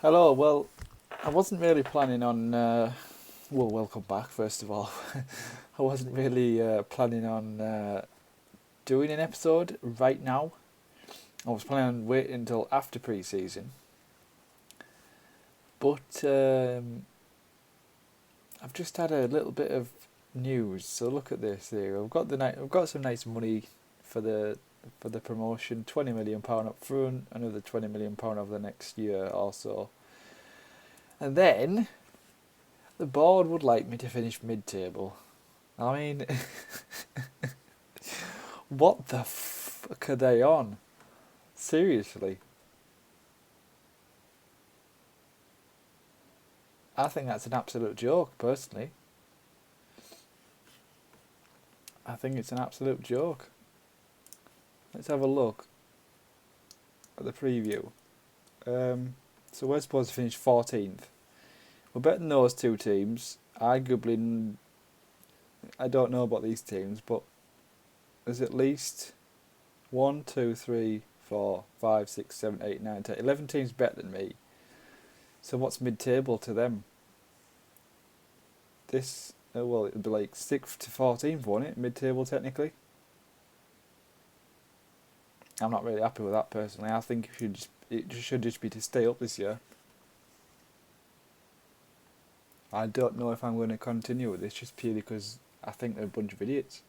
Hello. Well, I wasn't really planning on. Well, welcome back. First of all, I wasn't really planning on doing an episode right now. I was planning on waiting until after pre-season, but I've just had a little bit of news. So look at this here. I've got some nice money for the promotion. £20 million up front. Another £20 million over the next year or so. And then the board would like me to finish mid-table. I mean, what the fuck are they on? Seriously. I think that's an absolute joke, personally. I think it's an absolute joke. Let's have a look at the preview. So we're supposed to finish 14th. We're better than those two teams. Arguably, I don't know about these teams, but there's at least 1, 2, 3, 4, 5, 6, 7, 8, 9, 10, 11 teams better than me. So what's mid-table to them? This, well, it'd be like 6th to 14th, wouldn't it? Mid-table, technically. I'm not really happy with that, personally. I think it should just be to stay up this year. I don't know if I'm going to continue with this, just purely because I think they're a bunch of idiots.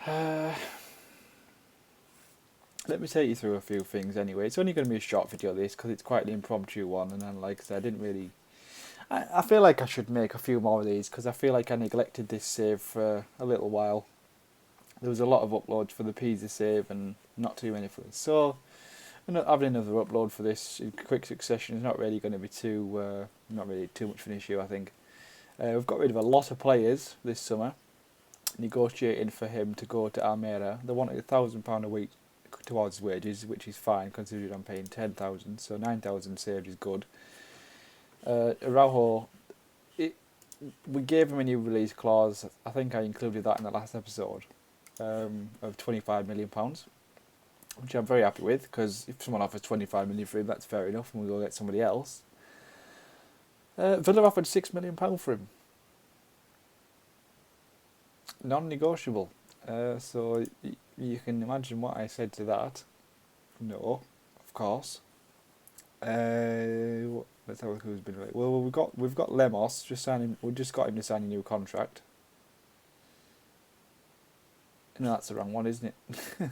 Let me take you through a few things anyway. It's only going to be a short video, this, because it's quite an impromptu one, and then, like I said, I didn't really... I feel like I should make a few more of these, because I feel like I neglected this save for a little while. There was a lot of uploads for the Pisa save, and not too many for this. So, having another upload for this in quick succession is not really going to be not really too much of an issue, I think. We've got rid of a lot of players this summer, negotiating for him to go to Almeria. They wanted £1,000 a week towards wages, which is fine considering I'm paying 10,000, so 9,000 saved is good. Araujo, we gave him a new release clause. I think I included that in the last episode, of £25 million, which I'm very happy with, because if someone offers 25 million for him, that's fair enough, and we'll go get somebody else. Villa offered £6 million for him, non-negotiable. So you can imagine what I said to that. No, of course. Let's have a look who's been right. Well, we've got Lemos just signing. We just got him to sign a new contract. No, that's the wrong one, isn't it?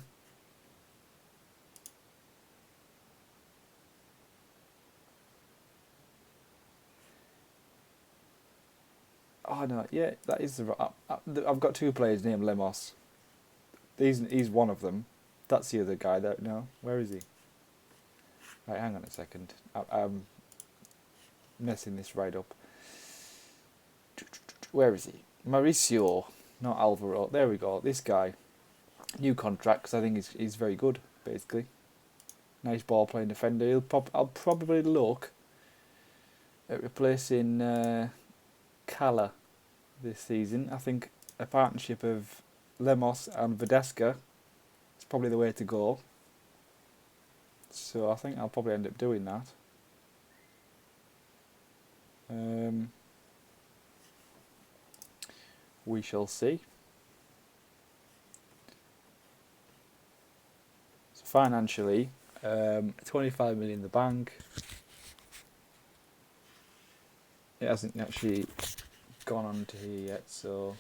Oh no, yeah, that is the. I've got two players named Lemos. He's one of them. That's the other guy. That no, where is he? Right, hang on a second. I'm messing this right up. Where is he? Mauricio, not Alvaro. There we go. This guy, new contract, because I think he's very good. Basically, nice ball playing defender. I'll probably look at replacing Cala this season. I think a partnership of Lemos and Vedesca is probably the way to go. So I think I'll probably end up doing that. We shall see. So financially, 25 million in the bank. It hasn't actually gone on to here yet, so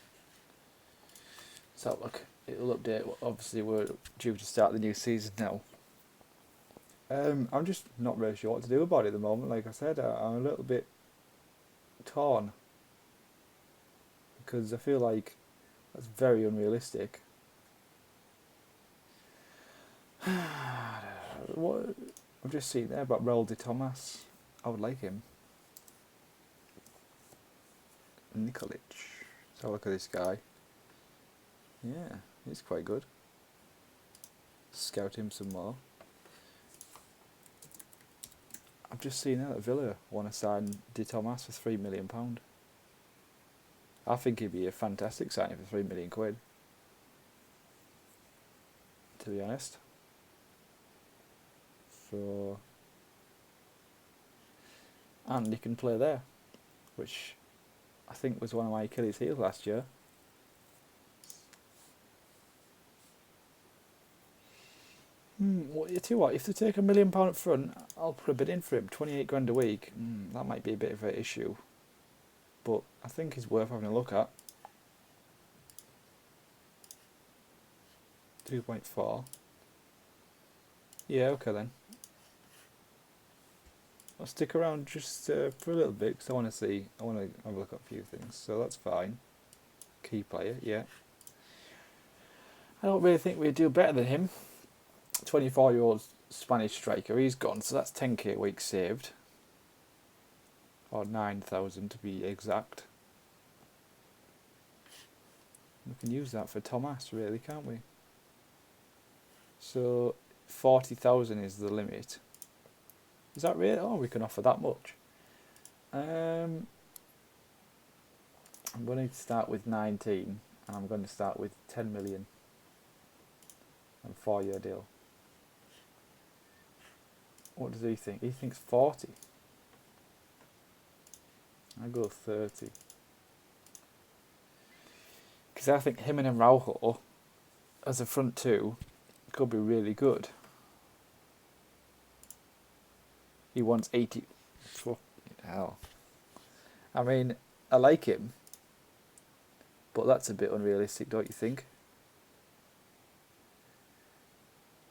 let's have a look. It'll update. Obviously, we're due to start the new season now. I'm just not really sure what to do about it at the moment. Like I said, I'm a little bit torn, because I feel like that's very unrealistic. What I've just seen there about Raul de Tomas, I would like him. Nikolic. Let's have a look at this guy. Yeah, he's quite good. Scout him some more. I've just seen that Villa want to sign De Tomas for £3 million. I think he'd be a fantastic signing for £3 million, to be honest. So and he can play there, which I think was one of my Achilles' heels last year. Well, you tell you what, if they take £1 million up front, I'll put a bid in for him. 28 grand a week. That might be a bit of an issue, but I think he's worth having a look at. 2.4. Yeah, okay then. I'll stick around just for a little bit because I want to have a look at a few things. So that's fine. Key player, yeah. I don't really think we'd do better than him. 24-year-old Spanish striker, he's gone, so that's 10k a week saved. Or 9,000 to be exact. We can use that for Palmas, really, can't we? So 40,000 is the limit. Is that really? Oh, we can offer that much. I'm going to start with 19, and I'm going to start with 10 million. And 4-year deal. What does he think? He thinks 40. I go 30. Because I think him and Araujo as a front two could be really good. He wants 80. Fucking hell. I mean, I like him, but that's a bit unrealistic, don't you think?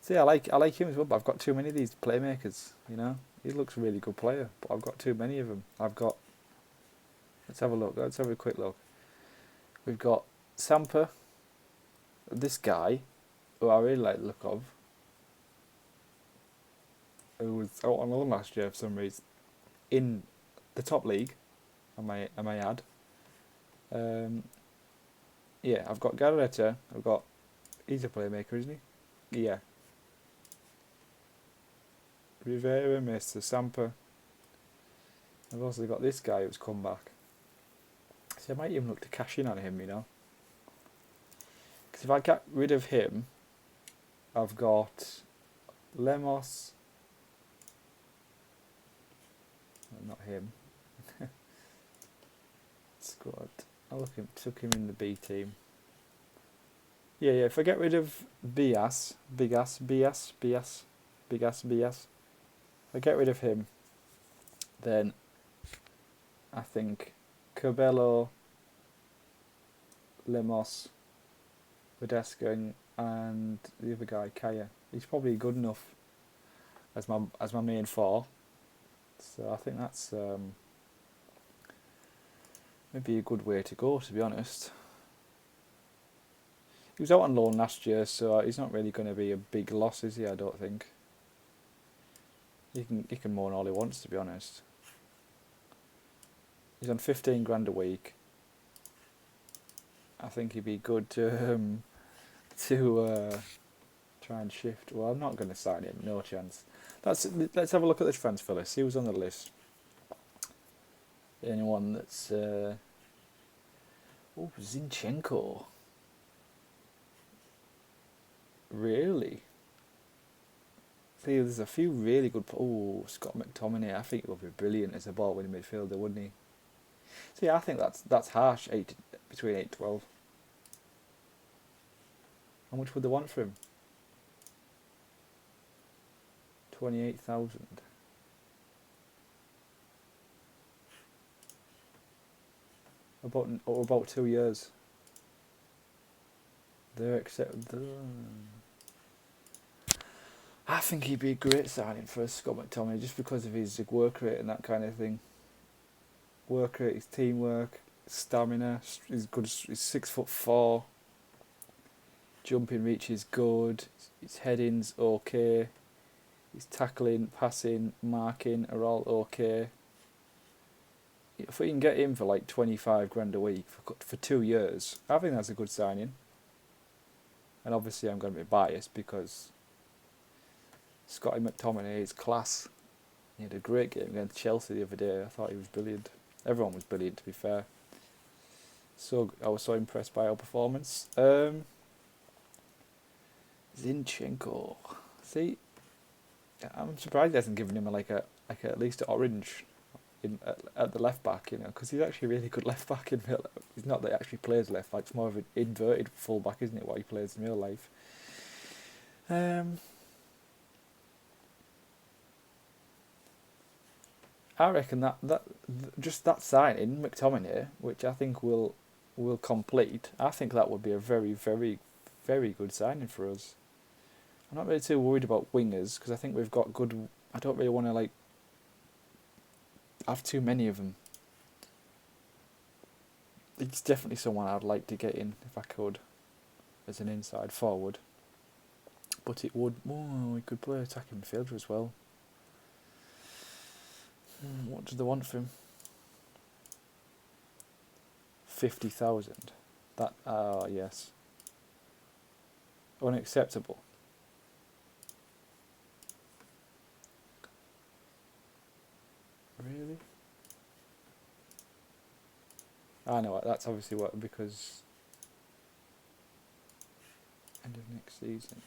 See, I like him as well, but I've got too many of these playmakers, you know? He looks a really good player, but I've got too many of them. Let's have a look, let's have a quick look. We've got Samper, this guy, who I really like the look of, who was out on loan last year for some reason, in the top league, I may add. Yeah, I've got Garretta, he's a playmaker, isn't he? Yeah. Rivera, Mr. Samper. I've also got this guy who's come back. So I might even look to cash in on him, you know. Because if I get rid of him, I've got Lemos. Not him. Squad. Took him in the B team. Yeah, if I get rid of Bias. If I get rid of him, then I think Cabello, Lemos, Vedesca, and the other guy, Kaya. He's probably good enough as my main four. So I think that's maybe a good way to go, to be honest. He was out on loan last year, so he's not really going to be a big loss, is he? I don't think. He can moan all he wants, to be honest. He's on 15 grand a week. I think he'd be good to try and shift. Well, I'm not going to sign him, no chance. Let's have a look at the transfer list. See who's on the list. Anyone that's Zinchenko. Really? See, there's a few really good. Scott McTominay. I think he would be brilliant as a ball-winning midfielder, wouldn't he? See, I think that's harsh. Between 8 and 12. How much would they want for him? 28,000. About 2 years. They're I think he'd be a great signing for Scott McTominay just because of his work rate and that kind of thing. Work rate, his teamwork, his stamina. He's good. He's 6'4". Jumping reach is good. His heading's okay. His tackling, passing, marking are all okay. If we can get him for like 25 grand a week for 2 years, I think that's a good signing. And obviously I'm going to be biased because Scotty McTominay is class. He had a great game against Chelsea the other day. I thought he was brilliant. Everyone was brilliant, to be fair. So I was so impressed by our performance. Zinchenko. See, I'm surprised he hasn't given him like at least an orange at the left back, you know, because he's actually a really good left back in real life. He's not that he actually plays left back; it's more of an inverted full back, isn't it? What he plays in real life. I reckon just that signing McTominay, which I think will complete. I think that would be a very, very, very good signing for us. I'm not really too worried about wingers because I think we've got good. I don't really want to like have too many of them. It's definitely someone I'd like to get in if I could, as an inside forward. But it would. Oh, we could play attacking midfielder as well. What do they want from him? 50,000. That. Yes. Unacceptable. Really? I know that's obviously what because end of next season.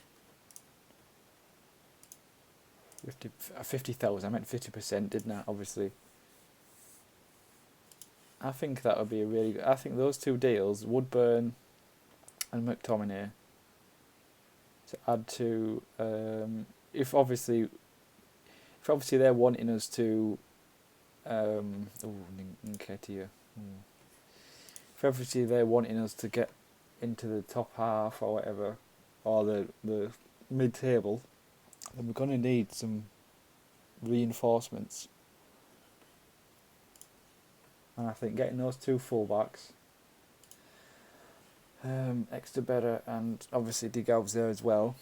50,000. I meant 50%, didn't I? Obviously. I think that would be a really good. I think those two deals, Woodburn and McTominay, to add to if obviously they're wanting us to Nketiah. If obviously they're wanting us to get into the top half or whatever, or the mid table, then we're going to need some reinforcements. And I think getting those two fullbacks, extra better, and obviously De Gau's there as well.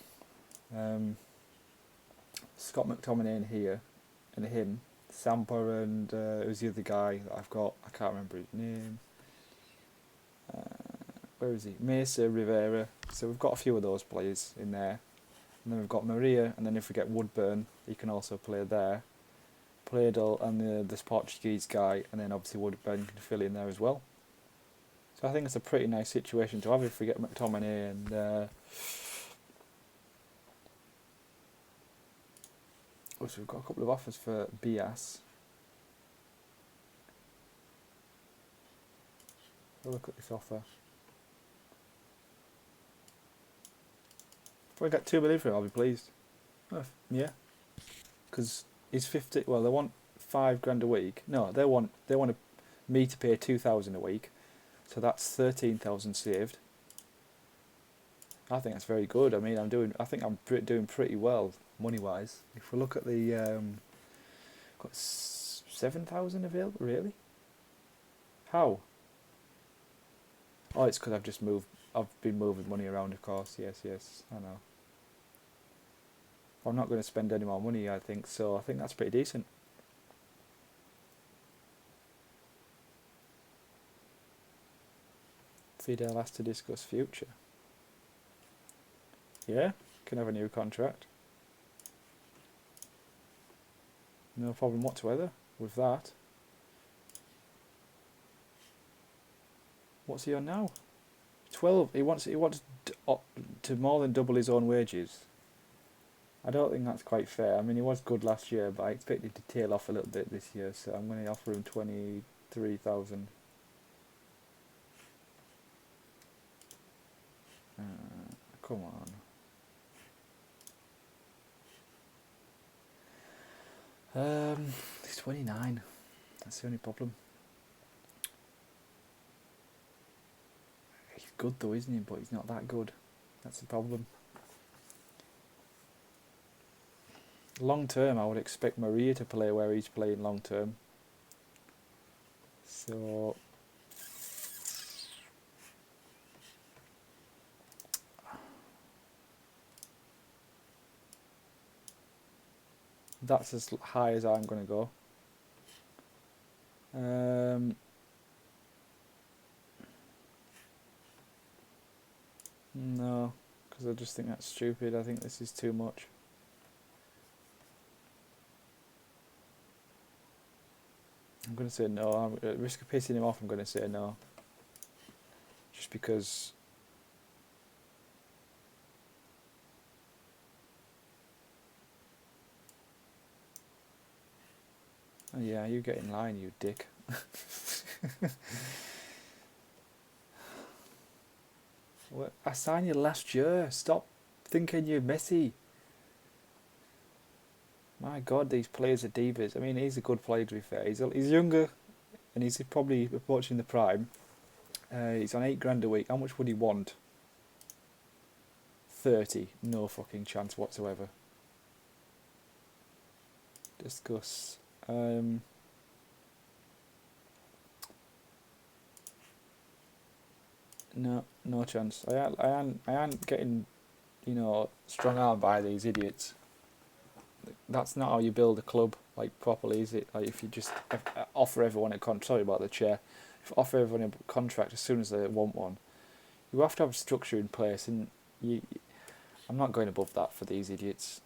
Scott McTominay in here, and him, Samper, and who's the other guy that I've got? I can't remember his name. Where is he? Mesa Rivera. So we've got a few of those players in there. And then we've got Maria, and then if we get Woodburn, he can also play there. Pladel and this Portuguese guy, and then obviously Woodburn can fill in there as well. So I think it's a pretty nice situation to have if we get McTominay and so we've got a couple of offers for Bias. Have a look at this offer. If I get 2 million for him, I'll be pleased. Oh, yeah, because he's 50. Well, they want $5,000 a week. No, they want me to pay 2,000 a week, so that's 13,000 saved. I think that's very good. I mean, I think I'm doing pretty well money wise. If we look at the got 7,000 available. Really? How? Oh, it's because I've been moving money around, of course. Yes, I know. I'm not going to spend any more money, I think, so I think that's pretty decent. Fidel has to discuss future. Yeah, can have a new contract. No problem whatsoever with that. What's he on now? 12. He wants to more than double his own wages. I don't think that's quite fair. I mean, he was good last year, but I expect him to tail off a little bit this year, so I'm going to offer him 23,000. Come on. He's 29. That's the only problem. He's good though, isn't he? But he's not that good. That's the problem. Long term, I would expect Maria to play where he's playing long term. So that's as high as I'm going to go. No, because I just think that's stupid. I think this is too much. I'm going to say no. I'm at risk of pissing him off. I'm going to say no. Just because Oh, yeah, you get in line, you dick. What? I signed you last year. Stop thinking you're Messi. My God, these players are divas. I mean, he's a good player to be fair. He's younger, and he's probably approaching the prime. He's on £8 a week. How much would he want? 30. No fucking chance whatsoever. Discuss. No, no chance. I ain't getting, strung out by these idiots. That's not how you build a club, like, properly, is it? Like, if you just offer everyone a contract, sorry about the chair, if you offer everyone a contract as soon as they want one, you have to have a structure in place, and I'm not going above that for these idiots.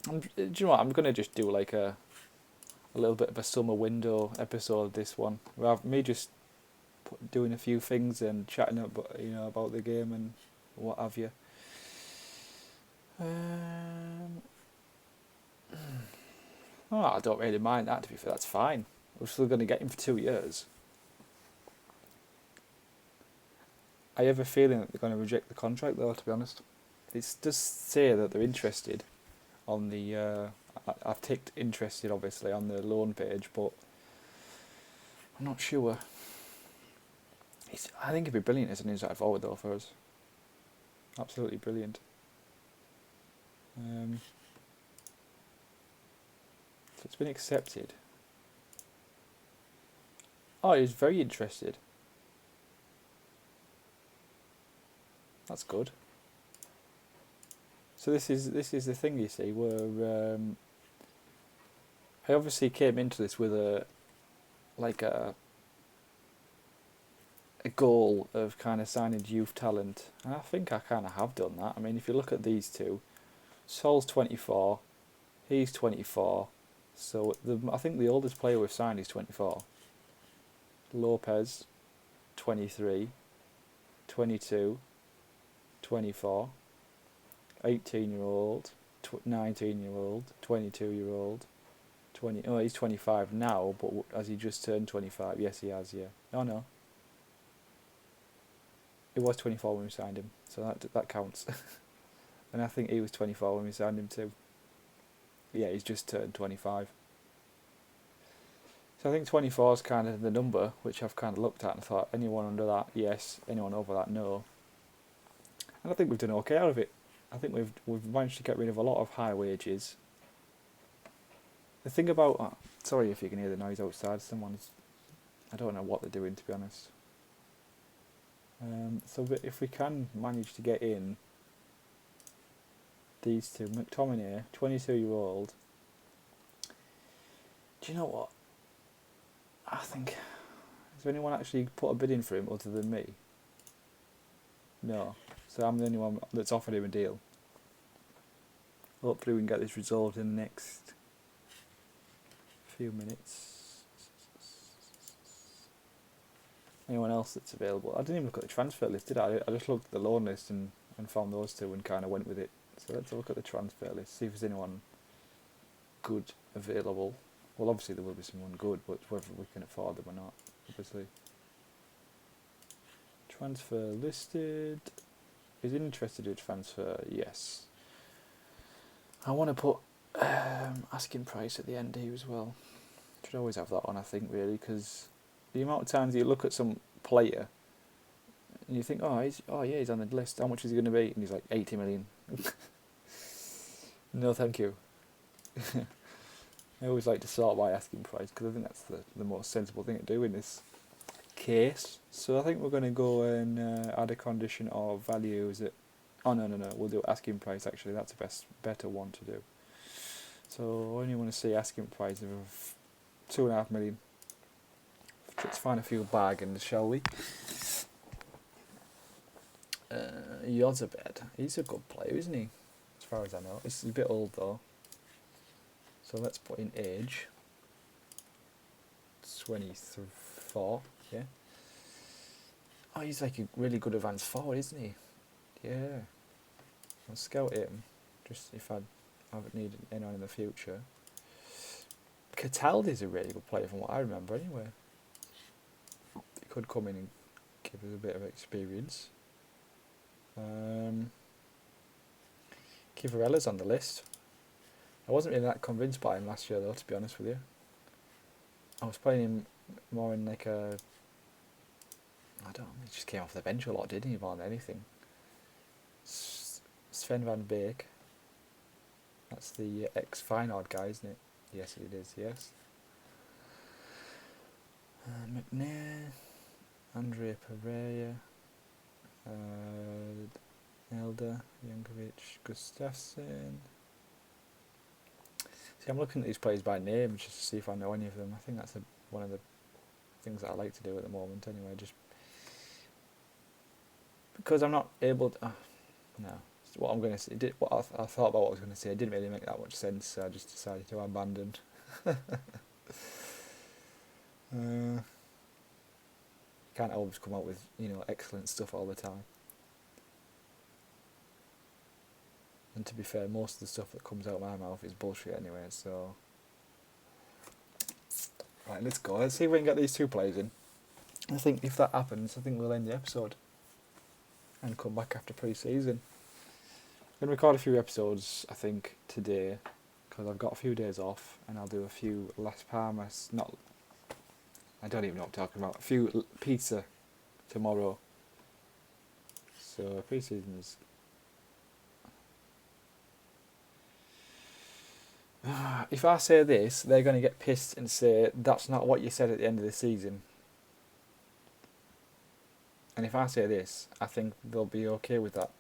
Do you know what, I'm going to just do like a little bit of a summer window episode of this one, rather me just doing a few things and chatting about the game and what have you. Oh, I don't really mind that, to be fair. That's fine. We're still going to get him for 2 years. I have a feeling that they're going to reject the contract, though, to be honest. It does say that they're interested on the... I've ticked interested, obviously, on the loan page, but I'm not sure. I think he'd be brilliant as an inside forward, though, for us. Absolutely brilliant. So it's been accepted. Oh, he's very interested. That's good. So this is the thing, you see, where I obviously came into this with a goal of kind of signing youth talent, and I think I kind of have done that. I mean, if you look at these two, Sol's 24, he's 24, so I think the oldest player we've signed is 24. Lopez, 23, 22, 24, 18-year-old, 19-year-old, 22-year-old, he's 25 now, but has he just turned 25? Yes, he has, yeah. Oh, no. He was 24 when we signed him, so that counts. And I think he was 24 when we signed him too. Yeah, he's just turned 25. So I think 24 is kind of the number, which I've kind of looked at and thought, anyone under that, yes. Anyone over that, no. And I think we've done okay out of it. I think we've managed to get rid of a lot of high wages. The thing about... sorry if you can hear the noise outside. I don't know what they're doing, to be honest. So if we can manage to get in these two, McTominay, 22-year-old. Do you know what? I think... Has anyone actually put a bid in for him other than me? No. So I'm the only one that's offered him a deal. Hopefully we can get this resolved in the next few minutes. Anyone else that's available? I didn't even look at the transfer list, did I? I just looked at the loan list and found those two and kind of went with it. So let's look at the transfer list, see if there's anyone good available. Well, obviously there will be someone good, but whether we can afford them or not, obviously. Transfer listed. Is interested in transfer? Yes. I want to put asking price at the end here as well. Should always have that on, I think, really, because the amount of times you look at some player and you think, he's on the list. How much is he going to be? And he's like 80 million. No, thank you. I always like to sort by asking price because I think that's the most sensible thing to do in this case. So I think we're going to go and add a condition of values that... Oh, no, we'll do asking price, actually. That's a better one to do. So I only want to see asking price of 2.5 million. Let's find a few bargains, shall we? Yozabed. He's a good player, isn't he? As far as I know. He's a bit old, though. So let's put in age. 24, yeah. Oh, he's like a really good advanced forward, isn't he? Yeah. I'll scout him, just if I haven't needed anyone in the future. Cataldi's a really good player from what I remember anyway. He could come in and give us a bit of experience. Kivarella's on the list. I wasn't really that convinced by him last year though, to be honest with you. I was playing him more in like a... I don't know, he just came off the bench a lot, didn't he, more than anything. Sven van Beek. That's the ex-Feyenoord guy, isn't it? Yes, it is, yes. McNair, Andre Pereira, Elder, Jankovic, Gustafsson. See, I'm looking at these players by name just to see if I know any of them. I think that's one of the things that I like to do at the moment anyway, just because I'm not able to... no, what I'm going to say, what I thought about what I was going to say, it didn't really make that much sense, so I just decided to abandon. You can't always come up with, excellent stuff all the time. And to be fair, most of the stuff that comes out of my mouth is bullshit anyway, so... Right, let's go. Let's see if we can get these 2 players in. I think if that happens, I think we'll end the episode. And come back after pre-season. I'm going to record a few episodes, I think, today. Because I've got a few days off. And I'll do a few Las Palmas... I don't even know what I'm talking about. A few pizza tomorrow. So, pre-season's... If I say this, they're going to get pissed and say, that's not what you said at the end of the season. And if I say this, I think they'll be okay with that.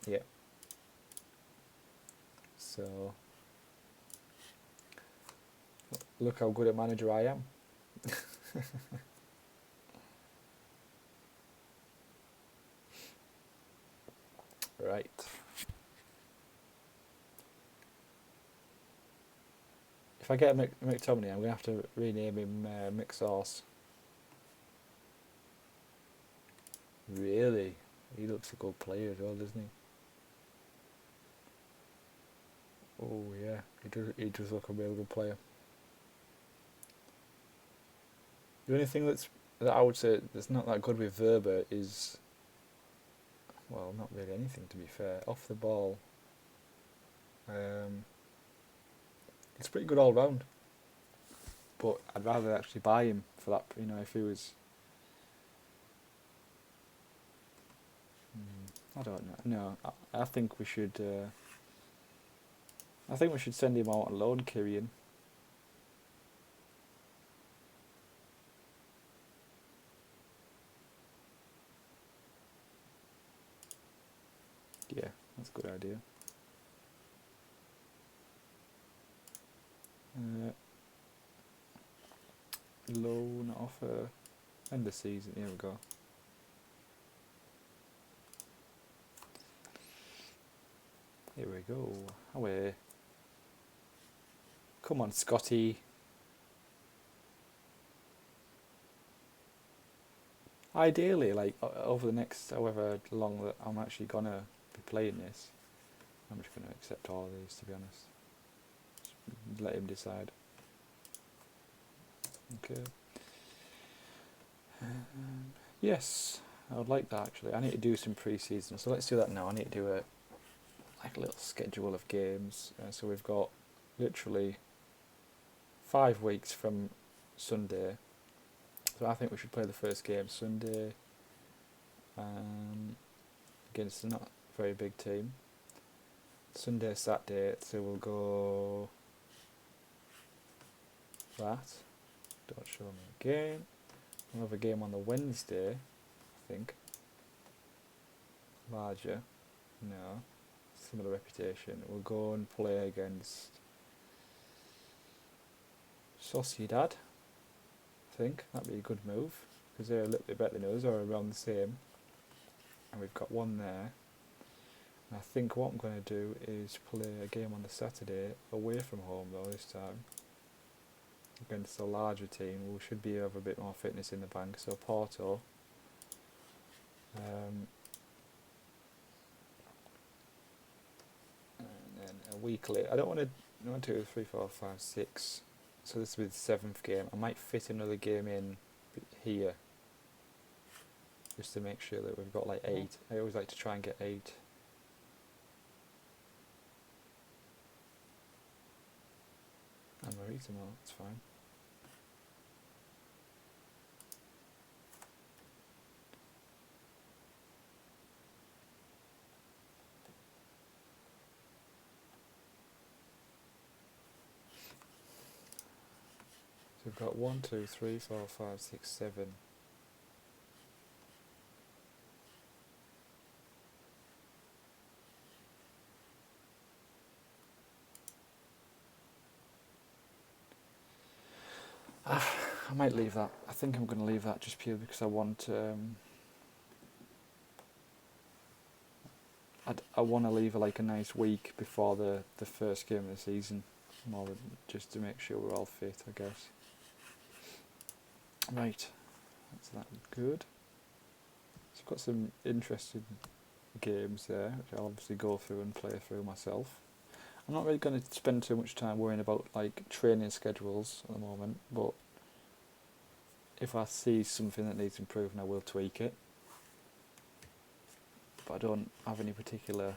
Yeah. So, look how good a manager I am. Right. If I get McTominay, I'm going to have to rename him McSauce. Really? He looks a good player as well, doesn't he? Oh yeah, he does look a real good player. The only thing that I would say that's not that good with Verba is... well, not really anything to be fair. Off the ball. It's pretty good all round. But I'd rather actually buy him for that, if he was... I don't know. No, I think we should... I think we should send him out on loan, Kyrian. Yeah, that's a good idea. Loan offer. End of season. Here we go. Here we go. Away. Come on, Scotty. Ideally, like, over the next however long that I'm actually going to be playing this, I'm just going to accept all of these, to be honest. Just let him decide. Okay. Yes, I would like that, actually. I need to do some pre-season, so let's do that now. I need to do a little schedule of games. So we've got literally 5 weeks from Sunday. So I think we should play the first game Sunday against a not very big team. Sunday, Saturday, so we'll go that. Don't show me a game. We'll have a game on the Wednesday, I think. Larger. No. Similar reputation. We'll go and play against Sociedad. I think that'd be a good move because they're a little bit better than us, or around the same. And we've got one there. And I think what I'm going to do is play a game on the Saturday away from home though this time against a larger team who should be have a bit more fitness in the bank. So Porto. And then a week later, I don't want to 1, 2, 3, 4, 5, 6. So this will be the 7th game. I might fit another game in here, just to make sure that we've got like 8. I always like to try and get 8. And Marita, no, that's fine. So we've got 1, 2, 3, 4, 5, 6, 7. I might leave that. I think I'm going to leave that just purely because I want. I want to leave like a nice week before the first game of the season, more than just to make sure we're all fit, I guess. Right, that's that good. So I've got some interesting games there, which I'll obviously go through and play through myself. I'm not really going to spend too much time worrying about like training schedules at the moment, but if I see something that needs improving, I will tweak it. But I don't have any particular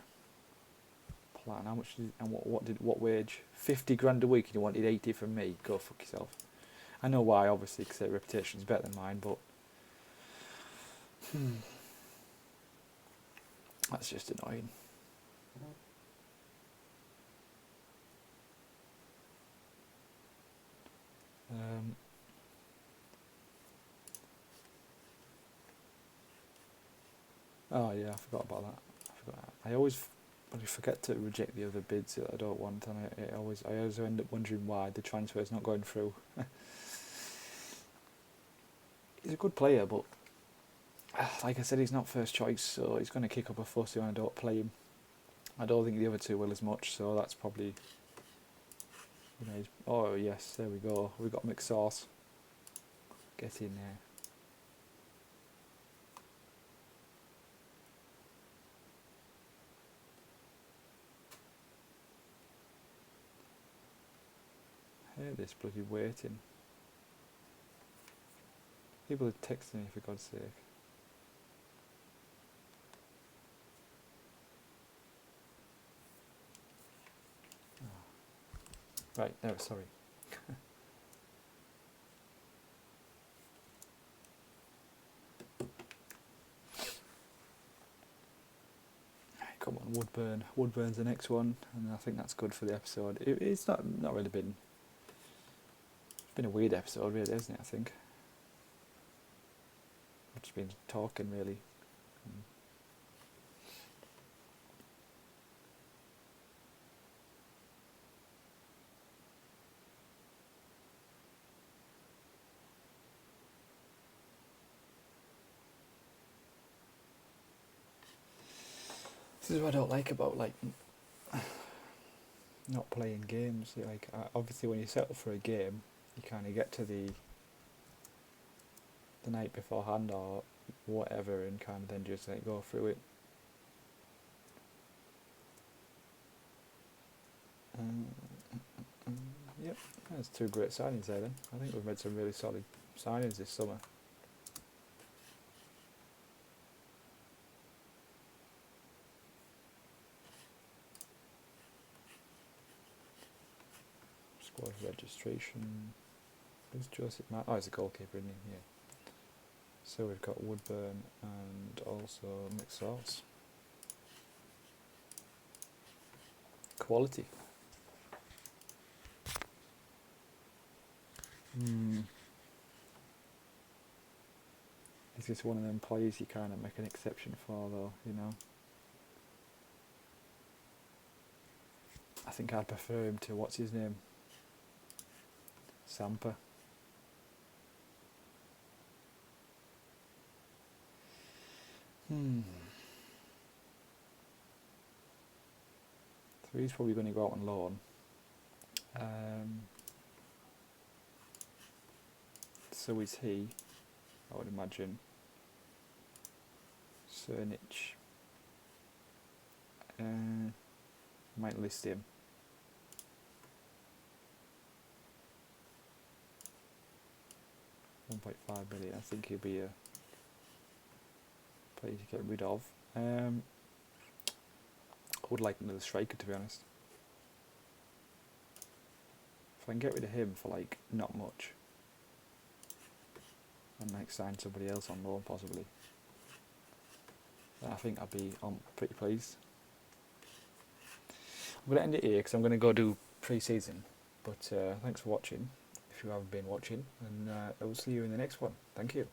plan. How much did, and what wage? 50 grand a week, and you wanted 80 from me? Go fuck yourself. I know why, obviously, because their reputation's better than mine, but that's just annoying. Oh yeah, I forgot about that. I always forget to reject the other bids that I don't want, and I always end up wondering why the transfer is not going through. He's a good player, but like I said, he's not first choice, so he's going to kick up a fuss when I don't play him. I don't think the other two will as much, so that's probably. Oh yes, there we go. We got McSauce. Get in there. I hate this bloody waiting. People are texting me for God's sake. Oh. Right, no, sorry. Come on, Woodburn. Woodburn's the next one, and I think that's good for the episode. It's not really been. It's been a weird episode, really, isn't it? I think. I've just been talking, really. This is what I don't like about not playing games. Like obviously, when you settle for a game, you kind of get to the night beforehand or whatever, and kind of then just like go through it. Yep, that's 2 great signings there then. I think we've made some really solid signings this summer. Squad registration. Who's Joseph Matt? Oh, he's a goalkeeper, isn't he? Yeah. So we've got Woodburn and also McSauce. Quality. Is this one of them players you kind of make an exception for, though, you know? I think I'd prefer him to, what's his name? Sampa. So he's probably going to go out on loan. So is he, I would imagine. Cernich. Might list him. 1.5 million. I think he'll be a player to get rid of. I would like another striker, to be honest. If I can get rid of him for like not much, and like sign somebody else on loan possibly, then I think I'll be pretty pleased. I'm going to end it here because I'm going to go do pre-season. But thanks for watching, if you haven't been watching, and I will see you in the next one. Thank you.